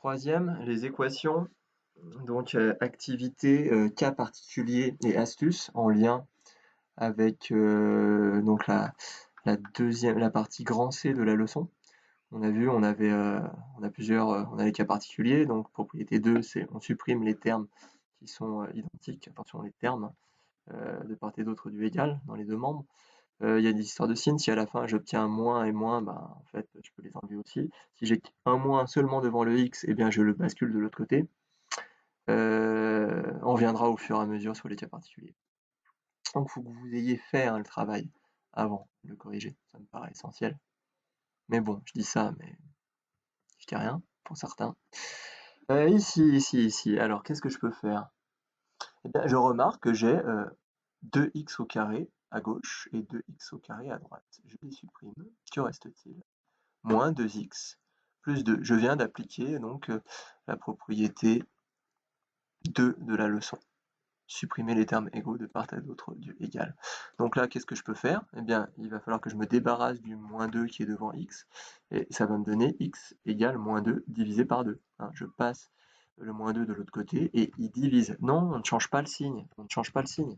Troisième, les équations, donc activité, cas particulier et astuces en lien avec donc la partie grand C de la leçon. On a vu, on a plusieurs, on a les cas particuliers, donc propriété 2, c'est on supprime les termes qui sont identiques, attention les termes, de part et d'autre du égal dans les deux membres. Il y a des histoires de signes, si à la fin j'obtiens un moins et moins, bah, en fait je peux les enlever aussi. Si j'ai un moins seulement devant le x, eh bien je le bascule de l'autre côté. On reviendra au fur et à mesure sur les cas particuliers. Donc il faut que vous ayez fait le travail avant de le corriger, ça me paraît essentiel. Mais bon, je dis ça, mais je dis rien pour certains. Ici, alors qu'est-ce que je peux faire? Eh bien, je remarque que j'ai 2x au carré à gauche et 2x au carré à droite. Je les supprime. Que reste-t-il? Moins 2x plus 2. Je viens d'appliquer donc la propriété 2 de la leçon. Supprimer les termes égaux de part et d'autre du égal. Donc là, qu'est-ce que je peux faire? Eh bien, il va falloir que je me débarrasse du moins 2 qui est devant x, et ça va me donner x égale moins 2 divisé par 2. Hein, je passe le moins 2 de l'autre côté, et il divise. Non, on ne change pas le signe. On ne change pas le signe.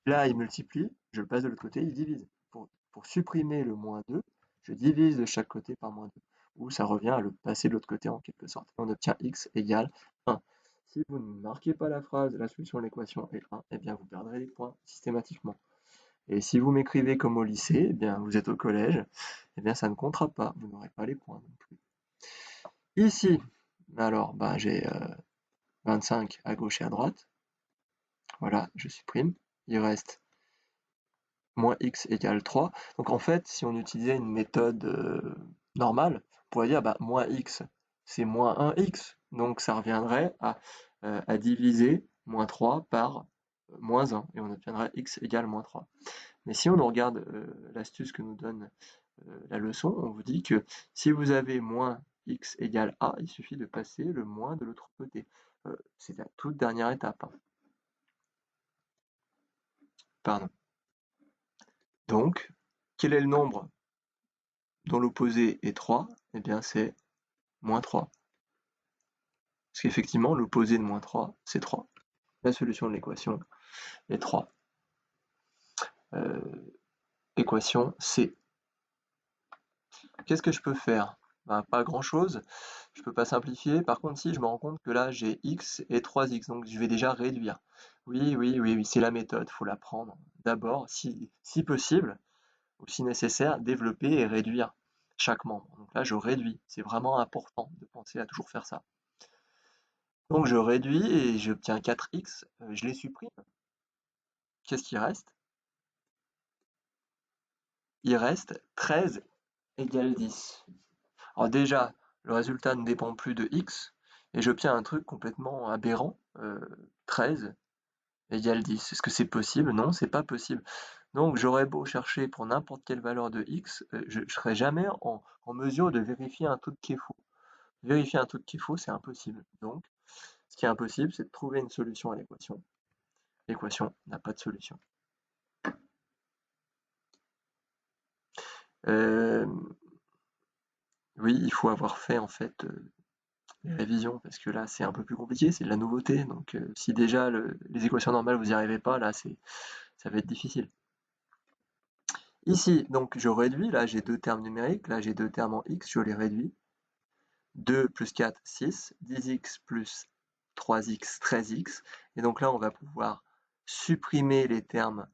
Là, il multiplie, je le passe de l'autre côté, il divise. Pour supprimer le moins 2, je divise de chaque côté par moins 2. Ou ça revient à le passer de l'autre côté en quelque sorte. On obtient x égale 1. Si vous ne marquez pas la phrase, la solution de l'équation est 1, eh bien vous perdrez des points systématiquement. Et si vous m'écrivez comme au lycée, eh bien vous êtes au collège, eh bien ça ne comptera pas, vous n'aurez pas les points non plus. Ici, alors j'ai 25 à gauche et à droite. Voilà, je supprime. Il reste moins x égale 3. Donc en fait, si on utilisait une méthode normale, on pourrait dire moins x, c'est moins 1x. Donc ça reviendrait à diviser moins 3 par moins 1, et on obtiendrait x égale moins 3. Mais si on regarde l'astuce que nous donne la leçon, on vous dit que si vous avez moins x égale a, il suffit de passer le moins de l'autre côté. C'est la toute dernière étape. Hein. Pardon. Donc, quel est le nombre dont l'opposé est 3? Eh bien, c'est moins 3. Parce qu'effectivement, l'opposé de moins 3, c'est 3. La solution de l'équation est 3. Équation C. Qu'est-ce que je peux faire? Pas grand-chose. Je peux pas simplifier. Par contre, si je me rends compte que là, j'ai x et 3x, donc je vais déjà réduire. Oui, c'est la méthode, faut la prendre. D'abord, si possible, ou si nécessaire, développer et réduire chaque membre. Donc là, je réduis. C'est vraiment important de penser à toujours faire ça. Donc je réduis et j'obtiens 4x, je les supprime. Qu'est-ce qui reste? Il reste 13 égale 10. Alors déjà, le résultat ne dépend plus de x, et j'obtiens un truc complètement aberrant, 13 égale 10. Est-ce que c'est possible? Non, c'est pas possible. Donc j'aurais beau chercher pour n'importe quelle valeur de x, je ne serai jamais en mesure de vérifier un truc qui est faux. Vérifier un truc qui est faux, c'est impossible. Donc, ce qui est impossible, c'est de trouver une solution à l'équation. L'équation n'a pas de solution. Oui, il faut avoir fait en fait les révisions, parce que là c'est un peu plus compliqué, c'est de la nouveauté, donc si déjà les équations normales vous n'y arrivez pas, là ça va être difficile. Ici, donc je réduis, là j'ai deux termes numériques, là j'ai deux termes en x, je les réduis. 2 plus 4, 6, 10x plus 3x, 13x, et donc là on va pouvoir supprimer les termes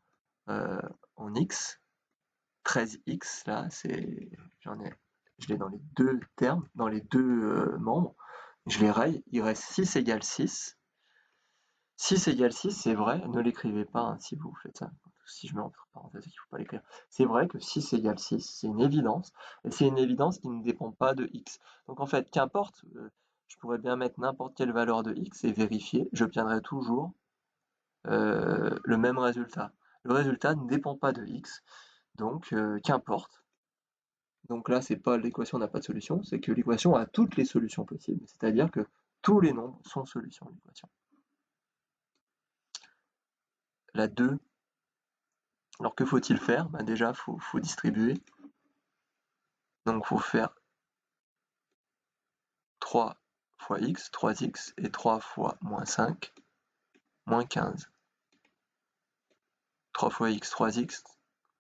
en x, 13x, là je l'ai dans les deux termes, dans les deux membres, je les raye, il reste 6 égale 6. 6 égale 6, c'est vrai, ne l'écrivez pas hein, si vous faites ça. Si je mets entre parenthèses, il ne faut pas l'écrire. C'est vrai que 6 égale 6, c'est une évidence, et c'est une évidence qui ne dépend pas de x. Donc en fait, qu'importe, je pourrais bien mettre n'importe quelle valeur de x et vérifier, j'obtiendrai toujours le même résultat. Le résultat ne dépend pas de x, donc qu'importe. Donc là, c'est pas l'équation n'a pas de solution, c'est que l'équation a toutes les solutions possibles, c'est-à-dire que tous les nombres sont solutions de l'équation. La 2, alors que faut-il faire? Déjà, faut distribuer. Donc faut faire 3 fois x, 3x, et 3 fois moins 5, moins 15. 3 fois x, 3x.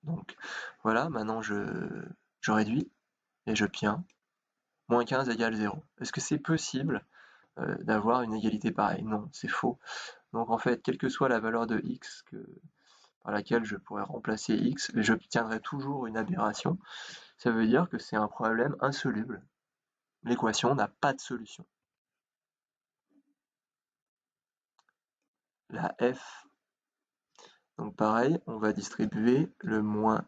Donc voilà, maintenant je réduis et j'obtiens moins 15 égale 0. Est-ce que c'est possible d'avoir une égalité pareille? Non, c'est faux. Donc en fait, quelle que soit la valeur de x par laquelle je pourrais remplacer x, j'obtiendrai toujours une aberration. Ça veut dire que c'est un problème insoluble. L'équation n'a pas de solution. La f. Donc pareil, on va distribuer le moins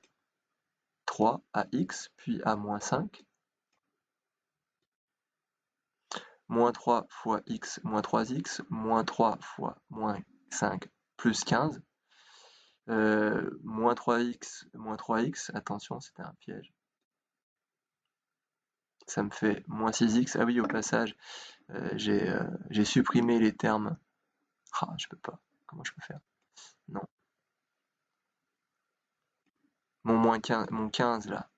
3 à x, puis à moins 5. Moins 3 fois x moins 3x, moins 3 fois moins 5 plus 15. Moins 3x, attention, c'était un piège. Ça me fait moins 6x. Ah oui, au passage, j'ai supprimé les termes. Ah, je peux pas. Comment je peux faire? Non. Mon 15 là,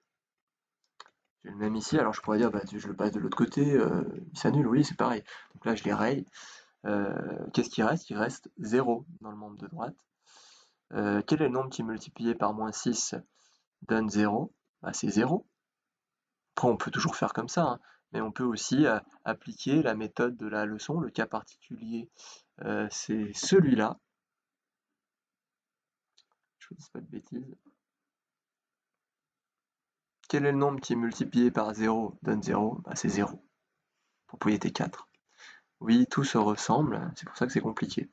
je le même ici. Alors je pourrais dire, bah, je le passe de l'autre côté, il s'annule, oui, c'est pareil. Donc là, je les raye. Qu'est-ce qui reste? Il reste 0 dans le membre de droite. Quel est le nombre qui multiplié par moins 6 donne 0? Bah, c'est 0. Après, on peut toujours faire comme ça, hein, mais on peut aussi appliquer la méthode de la leçon. Le cas particulier, c'est celui-là. Je ne dis pas de bêtises. Quel est le nombre qui est multiplié par 0 donne 0? Bah, c'est 0. Propriété 4. Oui, tout se ressemble, c'est pour ça que c'est compliqué.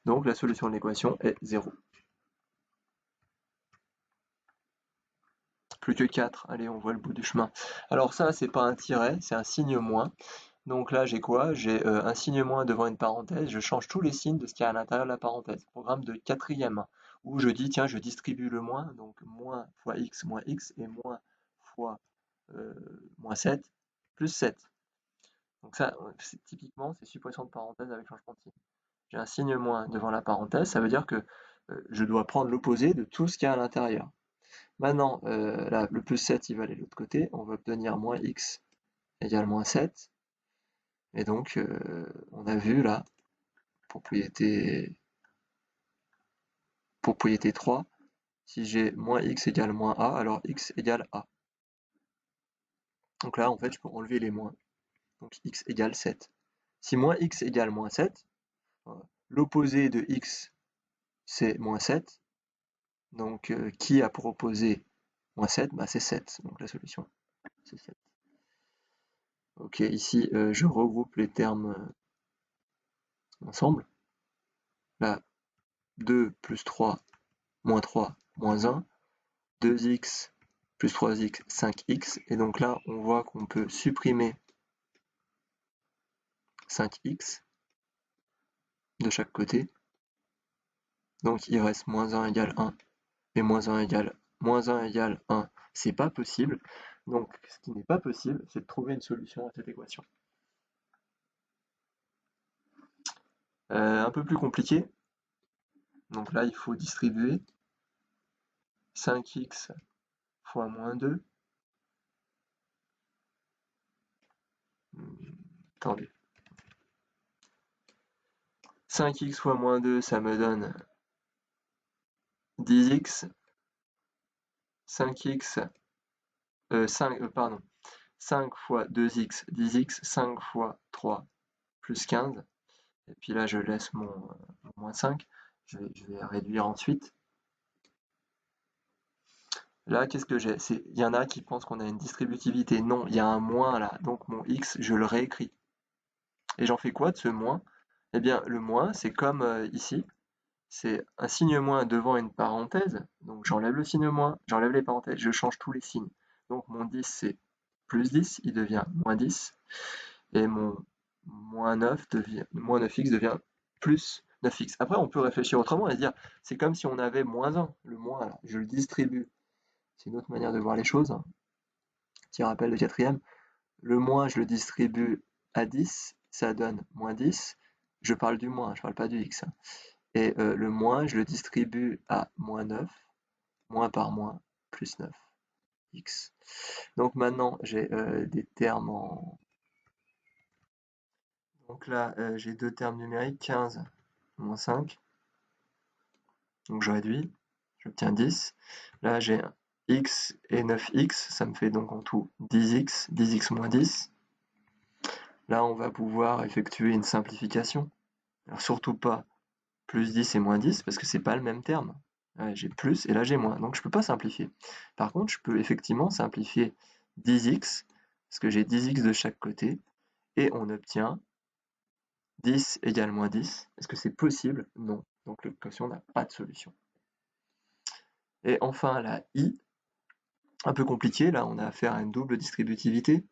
Donc la solution de l'équation est 0. Plus que 4, allez, on voit le bout du chemin. Alors ça, c'est pas un tiret, c'est un signe moins. Donc là, j'ai quoi? J'ai un signe moins devant une parenthèse. Je change tous les signes de ce qu'il y a à l'intérieur de la parenthèse. Programme de quatrième, où je dis, tiens, je distribue le moins, donc moins fois x moins x, et moins fois moins 7, plus 7. Donc ça, typiquement, c'est suppression de parenthèse avec changement de signe. J'ai un signe moins devant la parenthèse, ça veut dire que je dois prendre l'opposé de tout ce qu'il y a à l'intérieur. Maintenant, là, le plus 7, il va aller de l'autre côté. On va obtenir moins x égale moins 7. Et donc, on a vu là, propriété 3, si j'ai moins x égale moins a, alors x égale a. Donc là, en fait, je peux enlever les moins. Donc x égale 7. Si moins x égale moins 7, l'opposé de x, c'est moins 7. Donc, qui a pour opposé moins 7? Bah, c'est 7. Donc la solution, c'est 7. Ok, ici, je regroupe les termes ensemble. Là, 2 plus 3, moins 3, moins 1. 2x plus 3x, 5x. Et donc là, on voit qu'on peut supprimer 5x de chaque côté. Donc il reste moins 1 égale 1. Et moins 1 égale 1. C'est pas possible. Donc ce qui n'est pas possible, c'est de trouver une solution à cette équation. Un peu plus compliqué. Donc là, il faut distribuer 5x fois moins 2. Attendez. 5x fois moins 2, ça me donne 10x. 5x, 5 fois 2x, 10x, 5 fois 3, plus 15. Et puis là, je laisse mon moins 5. Je vais réduire ensuite. Là, qu'est-ce que j'ai? Il y en a qui pensent qu'on a une distributivité. Non, il y a un moins là. Donc mon x, je le réécris. Et j'en fais quoi de ce moins? Eh bien, le moins, c'est comme ici. C'est un signe moins devant une parenthèse. Donc j'enlève le signe moins, j'enlève les parenthèses, je change tous les signes. Donc mon 10, c'est plus 10, il devient moins 10. Et mon moins 9x devient plus 9x. Après, on peut réfléchir autrement et dire, c'est comme si on avait moins 1. Le moins, là, je le distribue. C'est une autre manière de voir les choses. Petit rappel de quatrième. Le moins, je le distribue à 10, ça donne moins 10. Je parle du moins, je parle pas du x. Et le moins, je le distribue à moins 9, moins par moins, plus 9, x. Donc maintenant, j'ai des termes Donc là, j'ai deux termes numériques, 15 moins 5. Donc je réduis, j'obtiens 10. Là, j'ai x et 9x, ça me fait donc en tout 10x, 10x moins 10. Là, on va pouvoir effectuer une simplification. Alors surtout pas plus 10 et moins 10, parce que c'est pas le même terme. J'ai plus et là j'ai moins, donc je peux pas simplifier. Par contre, je peux effectivement simplifier 10x, parce que j'ai 10x de chaque côté, et on obtient 10 égale moins 10. Est-ce que c'est possible? Non. Donc l'équation n'a pas de solution. Et enfin, la i, un peu compliqué, là on a affaire à une double distributivité.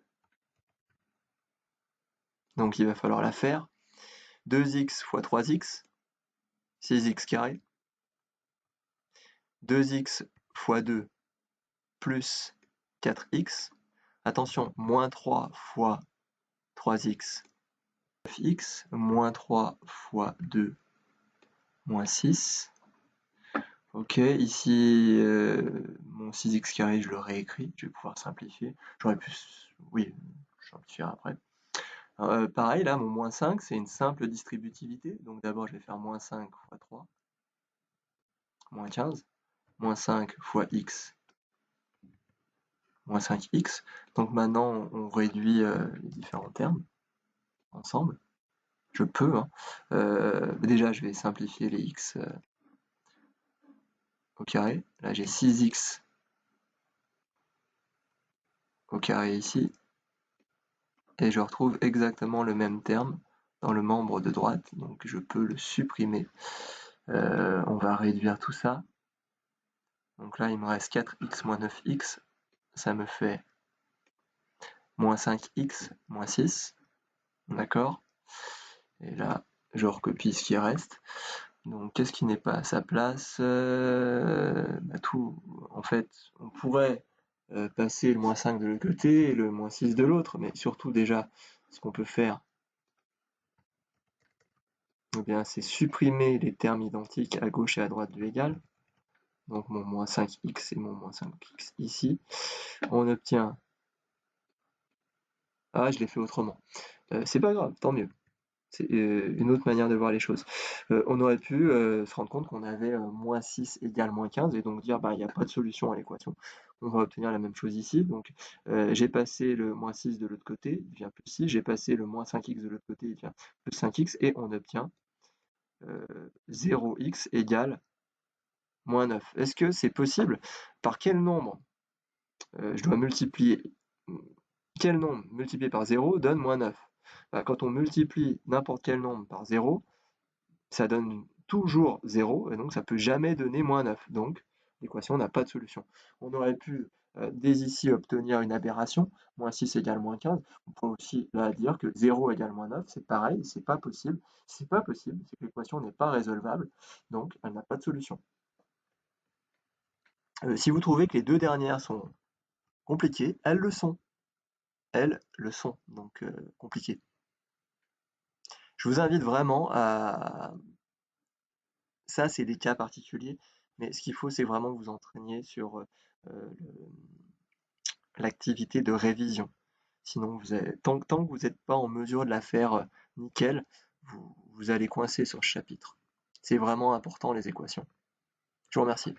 Donc il va falloir la faire. 2x fois 3x, 6x carré. 2x fois 2 plus 4x. Attention, moins 3 fois 3x, 9x, moins 3 fois 2, moins 6. Ok, ici, mon 6x carré, je le réécris, je vais pouvoir simplifier. J'aurais pu, oui, je simplifierai après. Pareil, là, mon moins 5, c'est une simple distributivité. Donc d'abord, je vais faire moins 5 fois 3, moins 15, moins 5 fois x, moins 5x. Donc maintenant, on réduit les différents termes ensemble. Je peux, hein. Déjà, je vais simplifier les x au carré. Là, j'ai 6x au carré ici. Et je retrouve exactement le même terme dans le membre de droite. Donc, je peux le supprimer. On va réduire tout ça. Donc là, il me reste 4x moins 9x. Ça me fait moins 5x moins 6. D'accord? Et là, je recopie ce qui reste. Donc, qu'est-ce qui n'est pas à sa place? Tout. En fait, on pourrait passer le moins 5 de l'autre côté et le moins 6 de l'autre, mais surtout déjà, ce qu'on peut faire, eh bien, c'est supprimer les termes identiques à gauche et à droite de égal. Donc mon moins 5x et mon moins 5x ici. On obtient... Ah, je l'ai fait autrement. C'est pas grave, tant mieux. C'est une autre manière de voir les choses. On aurait pu se rendre compte qu'on avait moins 6 égale moins 15 et donc dire bah il n'y a pas de solution à l'équation. On va obtenir la même chose ici. Donc j'ai passé le moins 6 de l'autre côté, il devient plus 6. J'ai passé le moins 5x de l'autre côté, il devient plus 5x et on obtient 0x égale moins 9. Est-ce que c'est possible? Par quel nombre je dois multiplier? Quel nombre multiplié par 0 donne moins 9? Bah, quand on multiplie n'importe quel nombre par 0, ça donne toujours 0, et donc ça peut jamais donner moins 9. Donc l'équation n'a pas de solution. On aurait pu dès ici obtenir une aberration, moins 6 égale moins 15. On peut aussi là dire que 0 égale moins 9, c'est pareil, c'est pas possible. C'est pas possible, c'est que l'équation n'est pas résolvable, donc elle n'a pas de solution. Si vous trouvez que les deux dernières sont compliquées, elles le sont. Elles le sont, donc compliquées. Je vous invite vraiment à... Ça, c'est des cas particuliers, mais ce qu'il faut, c'est vraiment que vous entraîniez sur l'activité de révision. Sinon, tant que vous n'êtes pas en mesure de la faire nickel, vous allez coincer sur ce chapitre. C'est vraiment important, les équations. Je vous remercie.